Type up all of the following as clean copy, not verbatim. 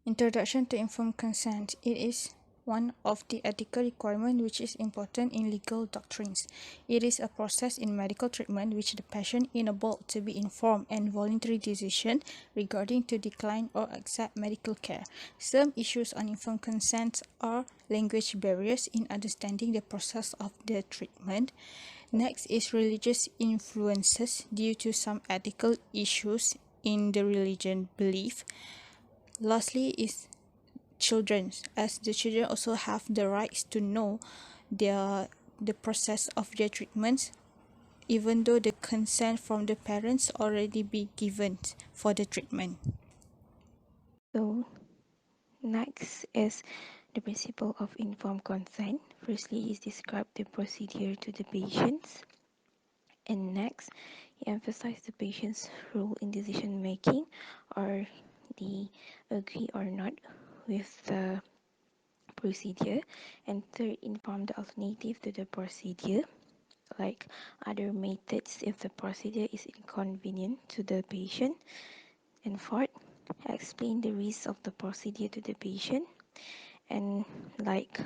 Introduction to informed consent. It is one of the ethical requirements which is important in legal doctrines. It is a process in medical treatment which the patient enabled to be informed and voluntary decision regarding to decline or accept medical care. Some issues on informed consent are language barriers in understanding the process of the treatment. Next is religious influences due to some ethical issues in the religion belief. Lastly is children, as the children also have the rights to know the process of their treatments, even though the consent from the parents already be given for the treatment. So next is the principle of informed consent. Firstly is describe the procedure to the patients. And next, he emphasized the patient's role in decision making, or the agree or not with the procedure. And third, inform the alternative to the procedure, like other methods if the procedure is inconvenient to the patient. And fourth, explain the risks of the procedure to the patient, and like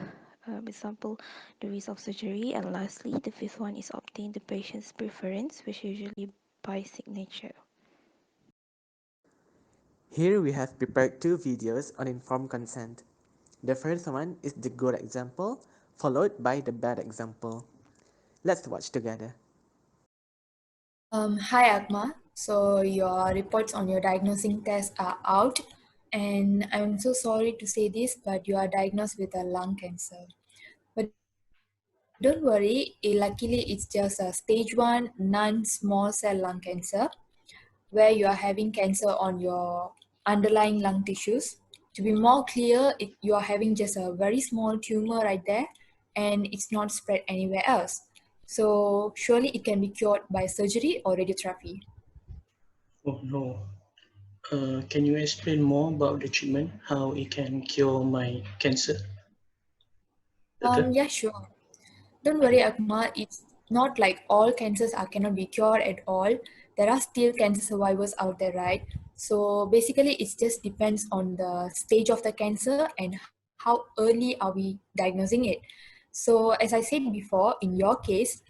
example, the risk of surgery. And lastly, the fifth one is obtain the patient's preference, which usually by signature. Here we have prepared two videos on informed consent. The first one is the good example, followed by the bad example. Let's watch together. Hi Agma. So your reports on your diagnosing test are out, and I'm so sorry to say this, but you are diagnosed with a lung cancer. But don't worry, luckily it's just a stage 1 non-small cell lung cancer, where you are having cancer on your underlying lung tissues. To be more clear, you are having just a very small tumor right there, and it's not spread anywhere else. So surely it can be cured by surgery or radiotherapy. Oh no. Can you explain more about the treatment, how it can cure my cancer, doctor? Yeah, sure. Don't worry, Akma. It's not like all cancers cannot be cured at all. There are still cancer survivors out there, right? So basically, it just depends on the stage of the cancer and how early are we diagnosing it. So as I said before, in your case,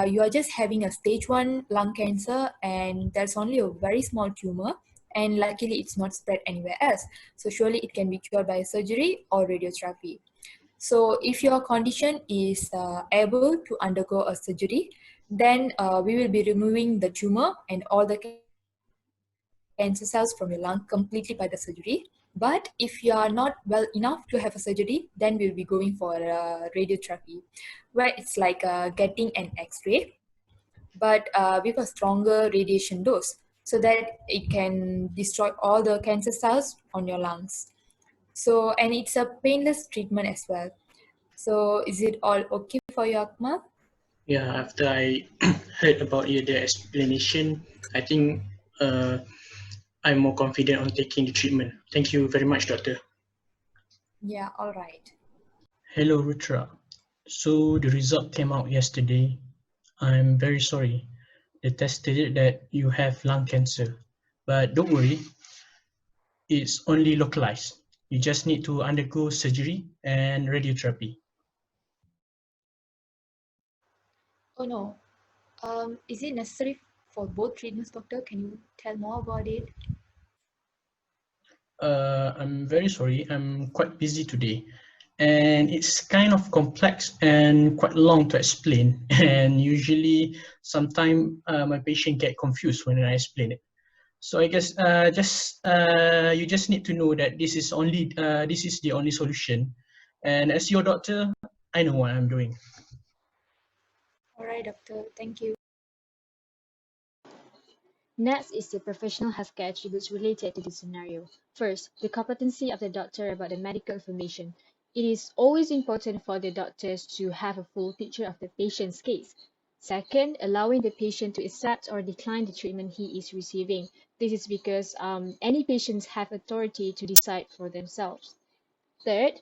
you are just having a stage 1 lung cancer, and there's only a very small tumor, and luckily it's not spread anywhere else. So surely it can be cured by surgery or radiotherapy. So if your condition is able to undergo a surgery, then we will be removing the tumor and all the cancer cells from your lung completely by the surgery. But if you are not well enough to have a surgery, then we'll be going for radiotherapy, where it's like getting an X-ray, but with a stronger radiation dose, so that it can destroy all the cancer cells on your lungs. So, and it's a painless treatment as well. So is it all okay for you, Akmal? Yeah, after I heard about the explanation, I think uh, I'm more confident on taking the treatment. Thank you very much, doctor. Yeah, all right. Hello, Rutra. So the result came out yesterday. I'm very sorry. The test stated that you have lung cancer. But don't worry, it's only localized. You just need to undergo surgery and radiotherapy. Oh no. Is it necessary for both treatments, doctor? Can you tell more about it? I'm very sorry. I'm quite busy today. And it's kind of complex and quite long to explain. And usually, sometimes my patient get confused when I explain it. So I guess you just need to know that this is the only solution. And as your doctor, I know what I'm doing. All right, doctor. Thank you. Next is the professional healthcare attributes related to this scenario. First, the competency of the doctor about the medical information. It is always important for the doctors to have a full picture of the patient's case. Second, allowing the patient to accept or decline the treatment he is receiving. This is because any patients have authority to decide for themselves. Third,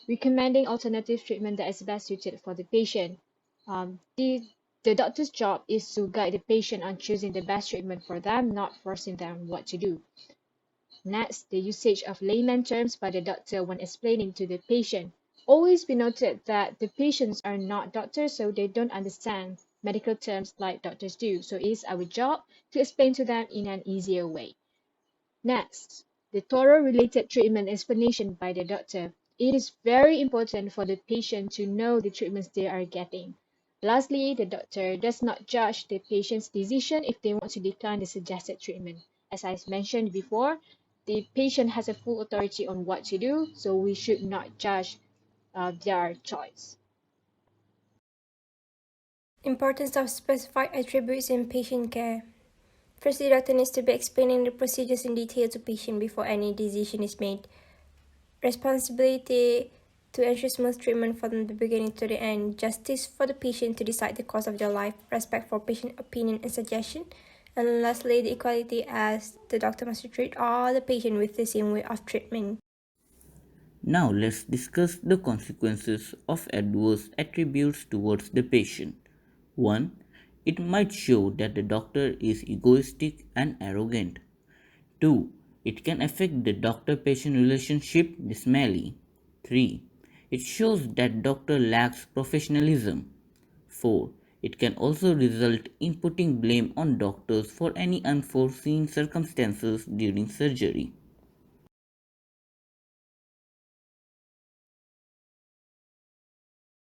recommending alternative treatment that is best suited for the patient. The doctor's job is to guide the patient on choosing the best treatment for them, not forcing them what to do. Next, the usage of layman terms by the doctor when explaining to the patient. Always be noted that the patients are not doctors, so they don't understand medical terms like doctors do. So it is our job to explain to them in an easier way. Next, the thorough related treatment explanation by the doctor. It is very important for the patient to know the treatments they are getting. Lastly, the doctor does not judge the patient's decision if they want to decline the suggested treatment. As I mentioned before, the patient has a full authority on what to do, so we should not judge their choice. Importance of specified attributes in patient care. First, the doctor needs to be explaining the procedures in detail to patient before any decision is made. Responsibility to ensure smooth treatment from the beginning to the end. Justice for the patient to decide the course of their life. Respect for patient opinion and suggestion. And lastly, the equality as the doctor must treat all the patient with the same way of treatment. Now let's discuss the consequences of adverse attributes towards the patient. 1. It might show that the doctor is egoistic and arrogant. 2. It can affect the doctor-patient relationship dismally. 3. It shows that doctor lacks professionalism. 4. It can also result in putting blame on doctors for any unforeseen circumstances during surgery.